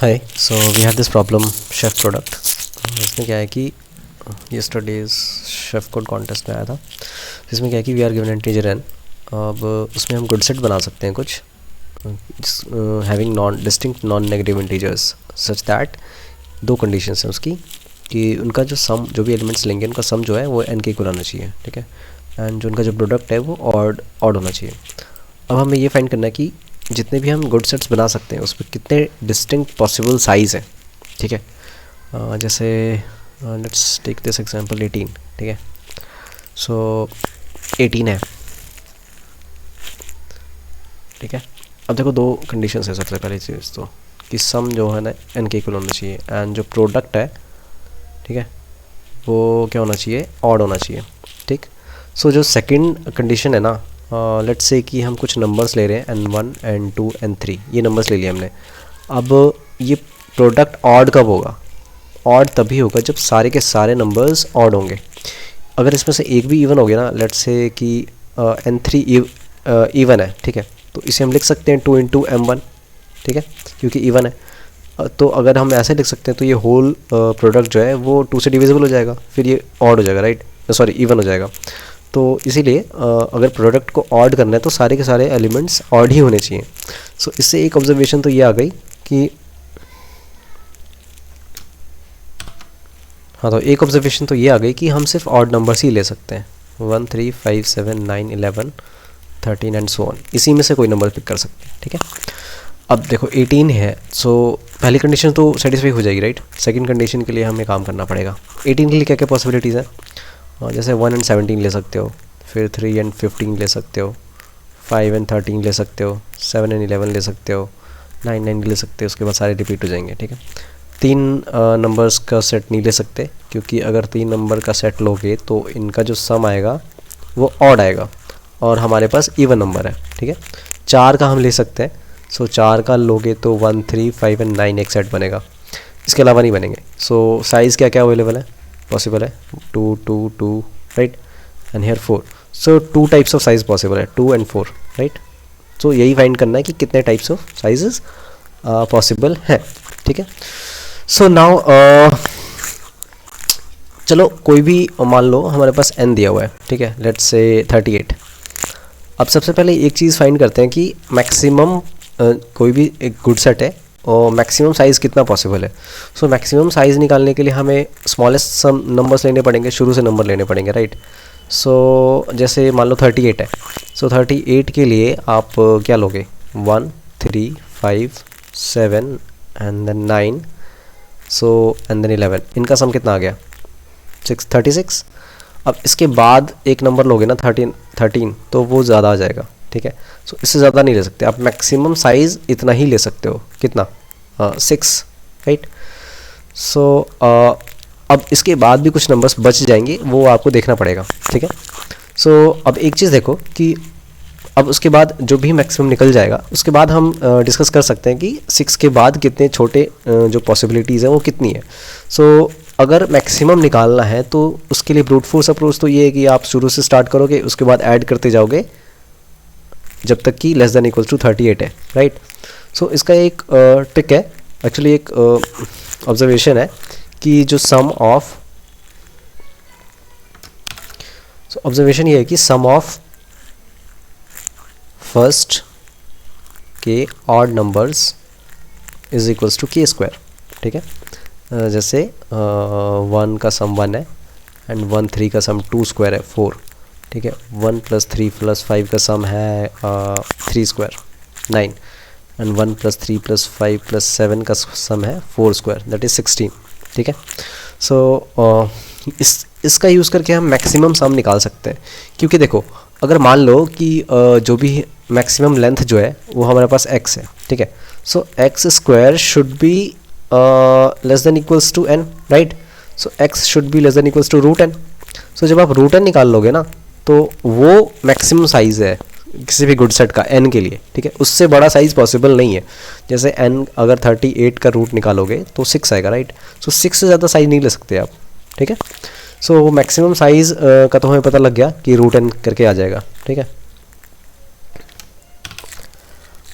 Hi, so we have this problem chef product. इसमें क्या है कि यस्टरडेज शेफ़ कोड कॉन्टेस्ट में आया था। इसमें क्या है कि we are given integer n। अब उसमें हम गुड सेट बना सकते हैं कुछ having non distinct non negative integers such that दो कंडीशंस हैं उसकी कि उनका जो सम जो भी एलिमेंट्स लेंगे उनका सम जो है वो n के इक्वल आना चाहिए, ठीक है, एंड जो उनका जो प्रोडक्ट है वो ऑड होना चाहिए। अब हमें ये फाइंड करना है कि जितने भी हम गुड सेट्स बना सकते हैं उसमें कितने डिस्टिंक्ट पॉसिबल साइज़ हैं, ठीक है। जैसे लेट्स टेक दिस एग्जांपल 18, ठीक है। सो 18 है, ठीक है। अब देखो दो कंडीशंस है। सबसे पहली चीज़ तो कि सम जो है ना n के इक्वल होना चाहिए एंड जो प्रोडक्ट है, ठीक है, वो क्या होना चाहिए, ऑड होना चाहिए, ठीक। सो जो सेकंड कंडीशन है ना, लेट्स से कि हम कुछ नंबर्स ले रहे हैं n1 n2 n3, ये नंबर्स ले लिए हमने। अब ये प्रोडक्ट ऑड कब होगा? ऑड तभी होगा जब सारे के सारे नंबर्स ऑड होंगे। अगर इसमें से एक भी इवन हो गया ना, लेट्स से कि n3 इवन है, ठीक है, तो इसे हम लिख सकते हैं 2 इंटू m1, ठीक है, क्योंकि इवन है। तो अगर हम ऐसे लिख सकते हैं तो ये होल प्रोडक्ट जो है वो 2 से डिविजिबल हो जाएगा, फिर ये ऑड हो जाएगा, राइट, सॉरी इवन हो जाएगा। तो इसीलिए अगर प्रोडक्ट को ऑड करना है तो सारे के सारे एलिमेंट्स ऑड ही होने चाहिए। सो इससे एक ऑब्जर्वेशन तो ये आ गई कि हाँ, तो एक ऑब्जर्वेशन तो ये आ गई कि हम सिर्फ ऑड नंबर्स ही ले सकते हैं, 1 3 5 7 9 11 13 एंड सो ऑन, इसी में से कोई नंबर पिक कर सकते हैं, ठीक है। अब देखो 18 है, सो पहली कंडीशन तो सेटिस्फाई हो जाएगी, राइट। सेकंड कंडीशन के लिए हमें काम करना पड़ेगा। 18 के लिए क्या क्या पॉसिबिलिटीज़ हैं? जैसे 1 एंड 17 ले सकते हो, फिर 3 एंड 15 ले सकते हो, 5 एंड 13 ले सकते हो, 7 एंड 11 ले सकते हो, 9 9 ले सकते हो। उसके बाद सारे रिपीट हो जाएंगे, ठीक है। 3 नंबर्स का सेट नहीं ले सकते, क्योंकि अगर 3 नंबर का सेट लोगे तो इनका जो सम आएगा वो ऑड आएगा और हमारे पास इवन नंबर है, ठीक है। 4 का हम ले सकते हैं, सो 4 का लोगे तो 1 3 5 एंड 9 एक सेट बनेगा, इसके अलावा नहीं बनेंगे। सो साइज़ क्या क्या अवेलेबल है, पॉसिबल है 2 2 2, right, and here 4। So 2 types of size possible है, 2 एंड 4, राइट। सो यही फाइंड करना है कि कितने टाइप्स ऑफ साइजेस पॉसिबल हैं, ठीक है। सो नाउ चलो कोई भी मान लो हमारे पास n दिया हुआ है, ठीक है, लेट्स से 38। अब सबसे पहले एक चीज़ फाइंड करते हैं कि मैक्सिमम कोई भी एक गुड सेट है और मैक्सिमम साइज़ कितना पॉसिबल है। सो मैक्सिमम साइज़ निकालने के लिए हमें स्मॉलेस्ट सम नंबर्स लेने पड़ेंगे, शुरू से नंबर लेने पड़ेंगे, राइट। सो जैसे मान लो 38 है, सो 38 के लिए आप क्या लोगे, 1 3 5 7 and then 9, so and then 11, इनका सम कितना आ गया, 36। अब इसके बाद एक नंबर लोगे ना 13, तो वो ज़्यादा आ जाएगा, ठीक है। सो इससे ज़्यादा नहीं ले सकते आप, मैक्सिमम साइज़ इतना ही ले सकते हो, कितना, 6, राइट। सो अब इसके बाद भी कुछ नंबर्स बच जाएंगे, वो आपको देखना पड़ेगा, ठीक है। सो अब एक चीज़ देखो कि अब उसके बाद जो भी मैक्सिमम निकल जाएगा उसके बाद हम डिस्कस कर सकते हैं कि 6 के बाद कितने छोटे जो पॉसिबिलिटीज़ हैं वो कितनी है। सो अगर मैक्सिमम निकालना है तो उसके लिए ब्रूट फोर्स अप्रोच तो ये है कि आप शुरू से स्टार्ट करोगे, उसके बाद ऐड करते जाओगे जब तक कि लेस देन इक्वल टू 38 है, राइट। सो इसका एक ट्रिक है, एक्चुअली एक ऑब्जर्वेशन है कि जो सम ऑफ, ऑब्जर्वेशन ये है कि sum of first k odd numbers is equals to k square, ठीक है। जैसे 1 का सम 1 है एंड 1 3 का सम 2 स्क्वायर है 4, ठीक है। 1 + 3 + 5 का सम है 3 स्क्वायर 9, एंड 1 + 3 + 5 + 7 का सम है 4 स्क्वायर, दैट इज़ 16, ठीक है। सो इसका यूज़ करके हम मैक्सिमम सम निकाल सकते हैं, क्योंकि देखो अगर मान लो कि जो भी मैक्सिमम लेंथ जो है वो हमारे पास x है, ठीक है। So x square should be less than equals to n, right. So x should be less than equals to root n। So जब आप रूट n निकाल लोगे ना तो वो मैक्सिमम साइज़ है किसी भी गुड सेट का n के लिए, ठीक है। उससे बड़ा साइज़ पॉसिबल नहीं है। जैसे n अगर 38 का रूट निकालोगे तो 6 आएगा, राइट। सो 6 से ज़्यादा साइज़ नहीं ले सकते आप, ठीक है। सो मैक्सिमम साइज़ का तो हमें पता लग गया कि रूट n करके आ जाएगा, ठीक है।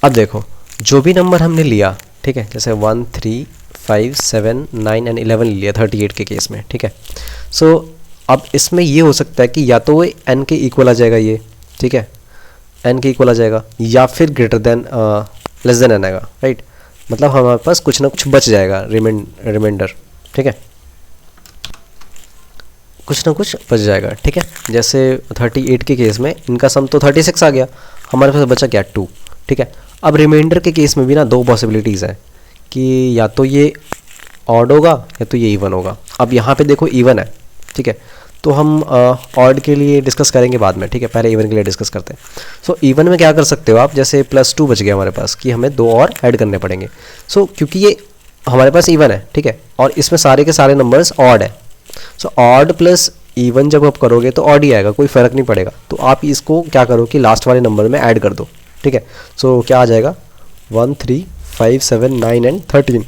अब देखो जो भी नंबर हमने लिया, ठीक है, जैसे 1 3 5 7 9 एंड 11 ले लिया 38 के केस में, ठीक है। सो अब इसमें ये हो सकता है कि या तो वो n के इक्वल आ जाएगा ये, ठीक है, n के इक्वल आ जाएगा, या फिर greater than less than n आएगा, राइट। मतलब हमारे पास कुछ ना कुछ बच जाएगा रिमाइंडर, ठीक है, कुछ ना कुछ बच जाएगा, ठीक है। जैसे 38 के केस में इनका सम तो 36 आ गया, हमारे पास बचा क्या 2, ठीक है। अब रिमाइंडर के केस में भी ना दो पॉसिबिलिटीज़ हैं कि या तो ये ऑड होगा या तो ये इवन होगा। अब यहाँ पे देखो इवन है, ठीक है, तो हम ऑड के लिए डिस्कस करेंगे बाद में, ठीक है, पहले इवन के लिए डिस्कस करते हैं। सो इवन में क्या कर सकते हो आप, जैसे +2 बच गया हमारे पास कि हमें 2 और ऐड करने पड़ेंगे। सो क्योंकि ये हमारे पास इवन है, ठीक है, और इसमें सारे के सारे नंबर्स ऑड है, सो ऑड प्लस इवन जब आप करोगे तो ऑड ही आएगा, कोई फ़र्क नहीं पड़ेगा। तो आप इसको क्या करो कि लास्ट वाले नंबर में ऐड कर दो, ठीक है। सो क्या आ जाएगा 1 3 5 7 9 एंड 13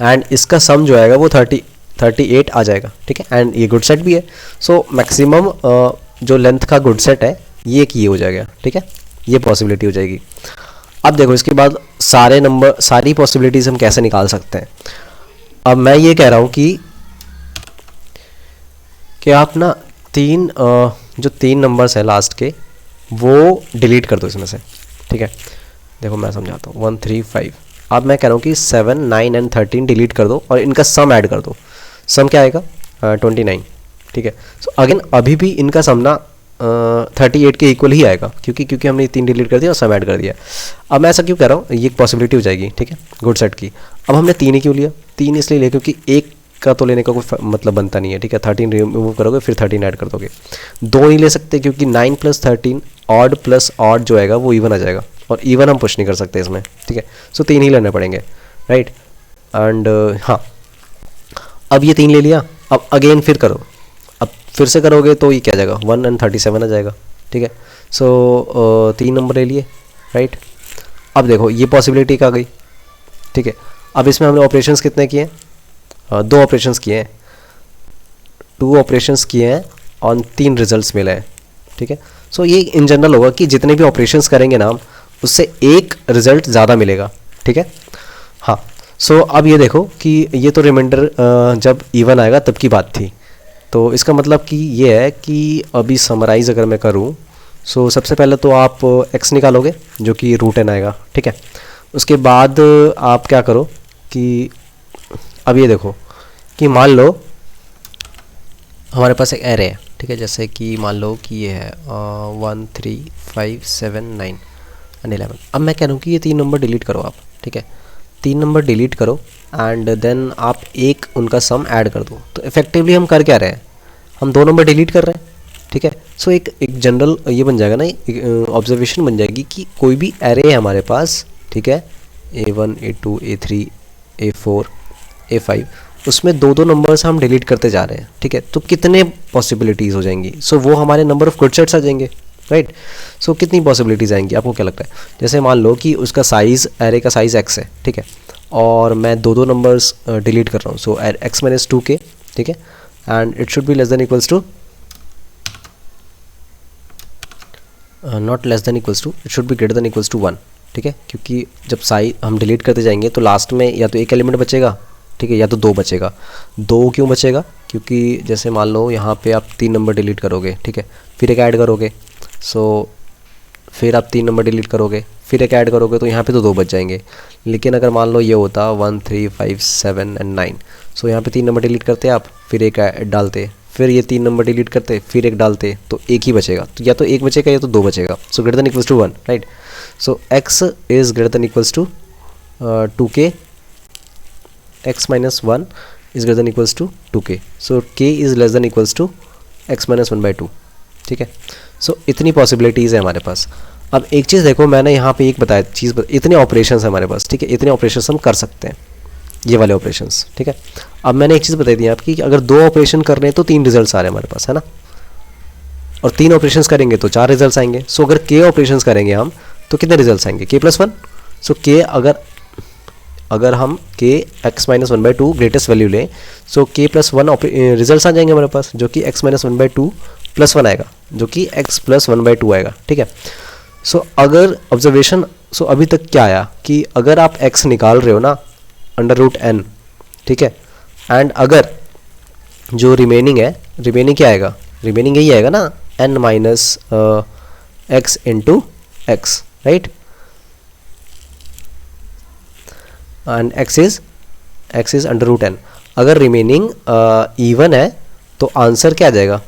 एंड इसका सम जो आएगा वो 38 आ जाएगा, ठीक है। एंड ये गुड सेट भी है। सो मैक्सिमम जो लेंथ का गुड सेट है ये की हो जाएगा, ठीक है, ये पॉसिबिलिटी हो जाएगी। अब देखो इसके बाद सारे नंबर, सारी पॉसिबिलिटीज़ हम कैसे निकाल सकते हैं। अब मैं ये कह रहा हूँ कि आप ना जो 3 नंबर्स हैं लास्ट के वो डिलीट कर दो इसमें से, ठीक है। देखो मैं समझाता हूँ 1 3 5। अब मैं कह रहा हूँ कि 7 9 एंड 13 डिलीट कर दो और इनका सम ऐड कर दो। सम क्या आएगा 29, ठीक है। सो अगेन अभी भी इनका सम ना 38 के इक्वल ही आएगा, क्योंकि हमने 3 डिलीट कर दिया और सम ऐड कर दिया। अब मैं ऐसा क्यों कह रहा हूँ, ये एक पॉसिबिलिटी हो जाएगी, ठीक है, गुड सेट की। अब हमने 3 ही क्यों लिया, 3 इसलिए लिया क्योंकि एक का तो लेने का कोई मतलब बनता नहीं है, ठीक है। 13 रिमूव करोगे फिर 13 ऐड कर दोगे। 2 नहीं ले सकते क्योंकि 9 + 13 ऑड प्लस ऑड जो आएगा वो इवन आ जाएगा, और इवन हम पुश नहीं कर सकते इसमें, ठीक है। सो 3 ही लेने पड़ेंगे, राइट। एंड हाँ, अब ये 3 ले लिया। अब अगेन फिर करो, अब फिर से करोगे तो ये क्या आ जाएगा 1 एंड 37 आ जाएगा, ठीक है। सो 3 नंबर ले लिए, राइट। अब देखो ये पॉसिबिलिटी आ गई, ठीक है। अब इसमें हमने ऑपरेशंस कितने किए हैं, 2 ऑपरेशंस किए हैं, 2 ऑपरेशंस किए हैं और 3 रिजल्ट्स मिले हैं, ठीक है। सो ये इन जनरल होगा कि जितने भी ऑपरेशंस करेंगे ना हम उससे एक रिजल्ट ज़्यादा मिलेगा, ठीक है। हाँ, सो अब ये देखो कि ये तो रिमाइंडर जब इवन आएगा तब की बात थी, तो इसका मतलब कि ये है कि अभी समराइज़ अगर मैं करूँ, सो सबसे पहले तो आप x निकालोगे जो कि √n आएगा, ठीक है। उसके बाद आप क्या करो कि अब ये देखो कि मान लो हमारे पास एक एरे है, ठीक है, जैसे कि मान लो कि ये है 1 3 5 7 9 एंड 11। अब मैं कह रहा हूँ कि ये 3 नंबर डिलीट करो आप, ठीक है, 3 नंबर डिलीट करो एंड देन आप एक उनका सम ऐड कर दो। तो इफेक्टिवली हम कर क्या रहे हैं, हम 2 नंबर डिलीट कर रहे हैं, ठीक है। सो एक जनरल ये बन जाएगा ना, ऑब्जर्वेशन बन जाएगी कि कोई भी एरे है हमारे पास, ठीक है, A1 A2 A3 A4 A5, उसमें 2 नंबर्स हम डिलीट करते जा रहे हैं, ठीक है। तो कितने पॉसिबिलिटीज़ हो जाएंगी, सो वो हमारे नंबर ऑफ गुड सेट्स आ जाएंगे, राइट। सो कितनी पॉसिबिलिटीज़ आएंगी आपको क्या लगता है। जैसे मान लो कि उसका साइज़, एरे का साइज़ x है, ठीक है, और मैं 2 नंबर्स डिलीट कर रहा हूँ। सो x - 2k, ठीक है, and it should be less than equals to, not less than equals to, it should be greater than equals to 1, ठीक है। क्योंकि जब साइज हम डिलीट करते जाएंगे तो लास्ट में या तो एक एलिमेंट बचेगा, ठीक है, या तो 2 बचेगा। 2 क्यों बचेगा, क्योंकि जैसे मान लो यहाँ पे आप 3 नंबर डिलीट करोगे, ठीक है, फिर एक ऐड करोगे, सो फिर आप 3 नंबर डिलीट करोगे, फिर एक ऐड करोगे, तो यहाँ पे तो 2 बच जाएंगे। लेकिन अगर मान लो ये होता 1 3 5 7 एंड 9, सो यहाँ पे 3 नंबर डिलीट करते आप, फिर एक डालते, फिर ये 3 नंबर डिलीट करते, फिर एक डालते, तो एक ही बचेगा। तो या तो एक बचेगा या तो 2 बचेगा। So greater than equals to 1, right. So x is greater than equals to 2k, x - 1 is greater than equals to 2k, so k is less than equals to x - 1/2, ठीक है। सो इतनी पॉसिबिलिटीज़ है हमारे पास। अब एक चीज़ देखो, मैंने यहाँ पे एक बताया चीज़, इतने ऑपरेशंस है हमारे पास, ठीक है, इतने ऑपरेशंस हम कर सकते हैं, ये वाले ऑपरेशंस, ठीक है। अब मैंने एक चीज़ बताई थी आपकी कि अगर 2 ऑपरेशन कर रहे हैं तो 3 रिजल्ट्स आ रहे हैं हमारे पास, है ना, और 3 ऑपरेशंस करेंगे तो 4 रिजल्ट्स आएंगे। सो अगर k ऑपरेशंस करेंगे हम तो कितने रिजल्ट्स आएंगे, k + 1। सो k अगर हम k x - 1/2 ग्रेटेस्ट वैल्यू लें, सो k + 1 रिजल्ट्स आ जाएंगे हमारे पास, जो कि x - 1/2 + 1 आएगा, जो कि x + 1/2 आएगा, ठीक है। सो अगर ऑब्जर्वेशन सो अभी तक क्या आया कि अगर आप x निकाल रहे हो ना अंडर रूट n, ठीक है, एंड अगर जो रिमेनिंग है, रिमेनिंग क्या आएगा, रिमेनिंग यही आएगा ना n minus x into x, right, and x is under root n। अगर रिमेनिंग इवन है तो आंसर क्या आ जाएगा,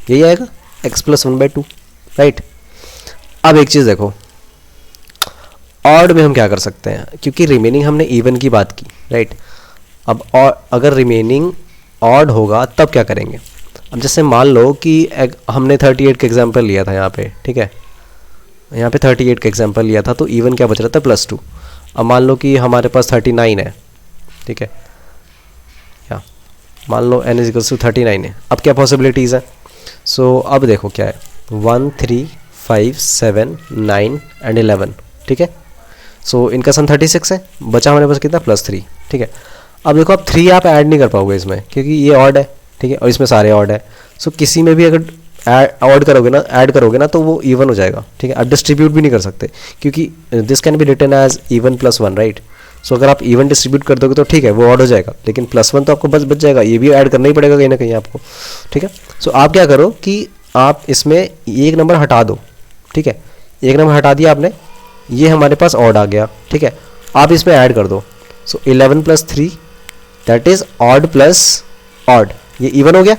यही आएगा x प्लस 1/2, राइट। अब एक चीज़ देखो, ऑड में हम क्या कर सकते हैं, क्योंकि रिमेनिंग हमने इवन की बात की, राइट। अब अगर रिमेनिंग ऑड होगा तब क्या करेंगे। अब जैसे मान लो कि हमने 38 का एग्जाम्पल लिया था यहाँ पे, ठीक है, यहाँ पे 38 का एग्जाम्पल लिया था, तो इवन क्या बच रहा था, +2। अब मान लो कि हमारे पास 39 है, ठीक है, या मान लो n = 39 है। अब क्या पॉसिबिलिटीज़ है, सो अब देखो क्या है, 1 3 5 7 9 एंड 11, ठीक है। सो इनका सन 36 है, बचा हमारे पास कितना, +3, ठीक है। अब देखो आप 3 आप ऐड नहीं कर पाओगे इसमें, क्योंकि ये ऑड है, ठीक है, और इसमें सारे ऑड है। सो किसी में भी अगर ऐड करोगे ना तो वो इवन हो जाएगा, ठीक है। आप डिस्ट्रीब्यूट भी नहीं कर सकते, क्योंकि this can be written as even plus 1, right. So अगर आप इवन डिस्ट्रीब्यूट कर दोगे तो ठीक है, वो ऑड हो जाएगा, लेकिन +1 तो आपको बच जाएगा, ये भी ऐड करना ही पड़ेगा कहीं ना कहीं आपको, ठीक है। सो आप क्या करो कि आप इसमें एक नंबर हटा दो, ठीक है, एक नंबर हटा दिया आपने, ये हमारे पास ऑड आ गया, ठीक है। आप इसमें ऐड कर दो, सो 11 + 3 that is odd plus odd, ये इवन हो गया।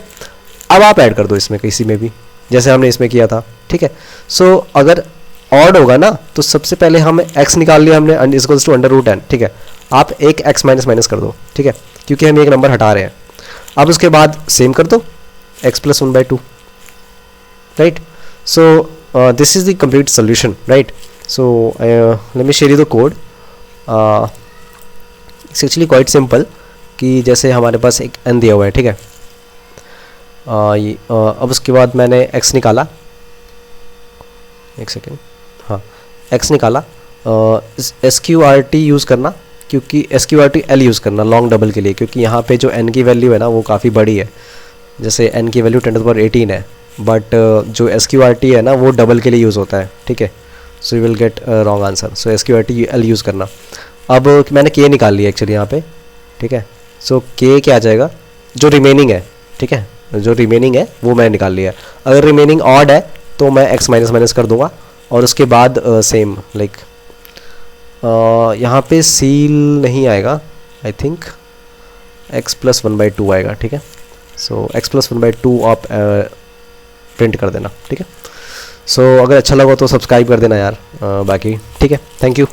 अब आप ऐड कर दो इसमें किसी में भी, जैसे हमने इसमें किया था, ठीक है। सो अगर ऑड होगा ना तो सबसे पहले हम x निकाल लिया हमने, = अंडर रूट n, ठीक है। आप एक x माइनस कर दो, ठीक है, क्योंकि हम एक नंबर हटा रहे हैं। अब उसके बाद सेम कर दो x + 1/2, right. So this is the complete solution, right. So let me share you the code. It's actually quite simple, कि जैसे हमारे पास एक n दिया हुआ है, ठीक है। अब उसके बाद मैंने x निकाला, एक सेकेंड, हाँ, x निकाला, SQRT यूज़ करना, क्योंकि SQRT L यूज़ करना लॉन्ग डबल के लिए, क्योंकि यहाँ पे जो n की वैल्यू है ना वो काफ़ी बड़ी है। जैसे n की वैल्यू 10⁻18 है, बट जो SQRT है ना वो डबल के लिए यूज़ होता है, ठीक है। So you will get wrong answer, so SQRT L use करना। अब मैंने k निकाल लिया एक्चुअली यहाँ पे, ठीक है। सो k क्या आ जाएगा, जो रिमेनिंग है, ठीक है, जो रिमेनिंग है वो मैंने निकाल लिया। अगर रिमेनिंग ऑड है तो मैं x माइनस कर दूंगा, और उसके बाद सेम लाइक यहाँ पे सील नहीं आएगा, आई थिंक x + 1/2 आएगा, ठीक है। सो x + 1/2 आप प्रिंट कर देना, ठीक है। सो अगर अच्छा लगा तो सब्सक्राइब कर देना यार, बाकी ठीक है, थैंक यू।